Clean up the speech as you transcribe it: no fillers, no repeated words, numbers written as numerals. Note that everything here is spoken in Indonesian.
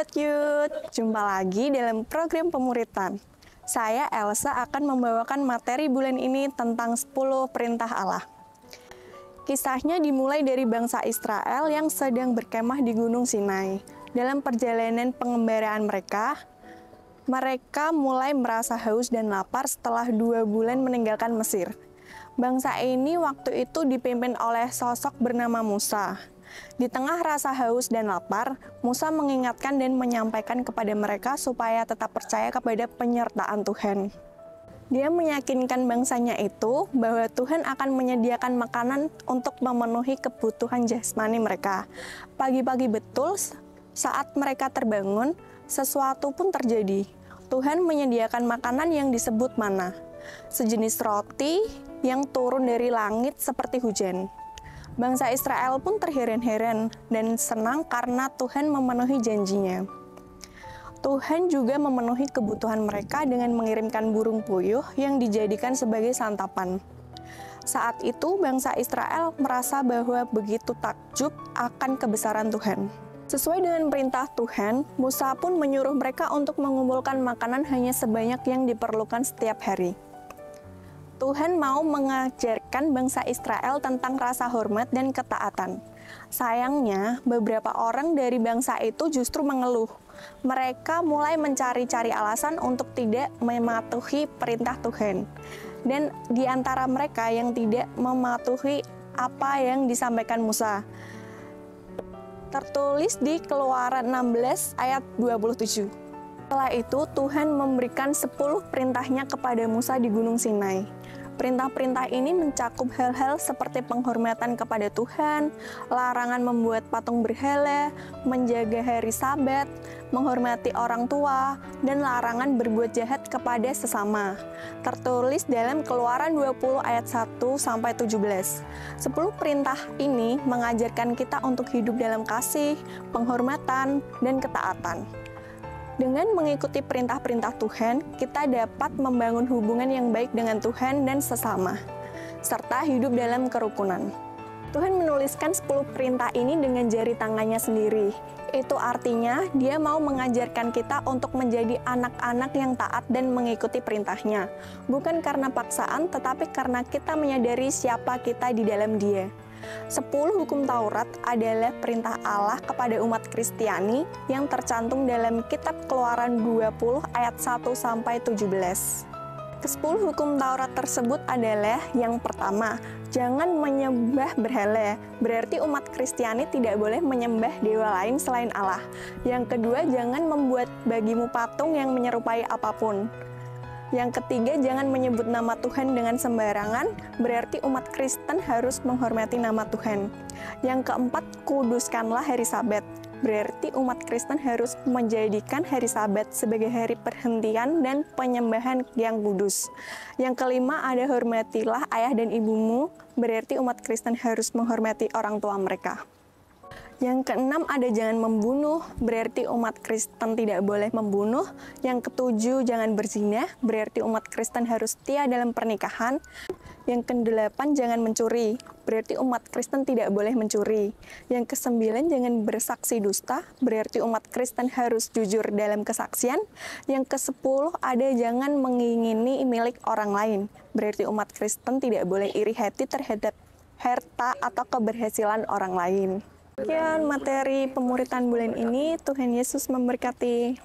Sobat Yud, jumpa lagi dalam program pemuritan. Saya Elsa akan membawakan materi bulan ini tentang 10 perintah Allah. Kisahnya dimulai dari bangsa Israel yang sedang berkemah di Gunung Sinai. Dalam perjalanan pengembaraan mereka mulai merasa haus dan lapar setelah 2 bulan meninggalkan Mesir. Bangsa ini waktu itu dipimpin oleh sosok bernama Musa. Di tengah rasa haus dan lapar, Musa mengingatkan dan menyampaikan kepada mereka supaya tetap percaya kepada penyertaan Tuhan. Dia meyakinkan bangsanya itu bahwa Tuhan akan menyediakan makanan untuk memenuhi kebutuhan jasmani mereka. Pagi-pagi betul, saat mereka terbangun, sesuatu pun terjadi. Tuhan menyediakan makanan yang disebut mana, sejenis roti yang turun dari langit seperti hujan. Bangsa Israel pun terheran-heran dan senang karena Tuhan memenuhi janjinya. Tuhan juga memenuhi kebutuhan mereka dengan mengirimkan burung puyuh yang dijadikan sebagai santapan. Saat itu bangsa Israel merasa bahwa begitu takjub akan kebesaran Tuhan. Sesuai dengan perintah Tuhan, Musa pun menyuruh mereka untuk mengumpulkan makanan hanya sebanyak yang diperlukan setiap hari. Tuhan mau mengajarkan bangsa Israel tentang rasa hormat dan ketaatan. Sayangnya, beberapa orang dari bangsa itu justru mengeluh. Mereka mulai mencari-cari alasan untuk tidak mematuhi perintah Tuhan. Dan di antara mereka yang tidak mematuhi apa yang disampaikan Musa. Tertulis di Keluaran 16 ayat 27. Setelah itu, Tuhan memberikan 10 perintahnya kepada Musa di Gunung Sinai. Perintah-perintah ini mencakup hal-hal seperti penghormatan kepada Tuhan, larangan membuat patung berhala, menjaga hari Sabat, menghormati orang tua, dan larangan berbuat jahat kepada sesama. Tertulis dalam Keluaran 20 ayat 1-17. 10 perintah ini mengajarkan kita untuk hidup dalam kasih, penghormatan, dan ketaatan. Dengan mengikuti perintah-perintah Tuhan, kita dapat membangun hubungan yang baik dengan Tuhan dan sesama, serta hidup dalam kerukunan. Tuhan menuliskan 10 perintah ini dengan jari tangannya sendiri. Itu artinya dia mau mengajarkan kita untuk menjadi anak-anak yang taat dan mengikuti perintahnya. Bukan karena paksaan, tetapi karena kita menyadari siapa kita di dalam Dia. 10 hukum Taurat adalah perintah Allah kepada umat Kristiani yang tercantum dalam kitab Keluaran 20 ayat 1-17. Ke-10 hukum Taurat tersebut adalah yang pertama, jangan menyembah berhala. Berarti umat Kristiani tidak boleh menyembah dewa lain selain Allah. Yang kedua, jangan membuat bagimu patung yang menyerupai apapun. Yang ketiga, jangan menyebut nama Tuhan dengan sembarangan, berarti umat Kristen harus menghormati nama Tuhan. Yang keempat, kuduskanlah hari Sabat, berarti umat Kristen harus menjadikan hari Sabat sebagai hari perhentian dan penyembahan yang kudus. Yang kelima, ada hormatilah ayah dan ibumu, berarti umat Kristen harus menghormati orang tua mereka. Yang keenam, ada jangan membunuh, berarti umat Kristen tidak boleh membunuh. Yang ketujuh, jangan berzina, berarti umat Kristen harus setia dalam pernikahan. Yang kedelapan, jangan mencuri, berarti umat Kristen tidak boleh mencuri. Yang kesembilan, jangan bersaksi dusta, berarti umat Kristen harus jujur dalam kesaksian. Yang kesepuluh, ada jangan mengingini milik orang lain, berarti umat Kristen tidak boleh iri hati terhadap harta atau keberhasilan orang lain. Sekian materi pemuritan bulan ini. Tuhan Yesus memberkati.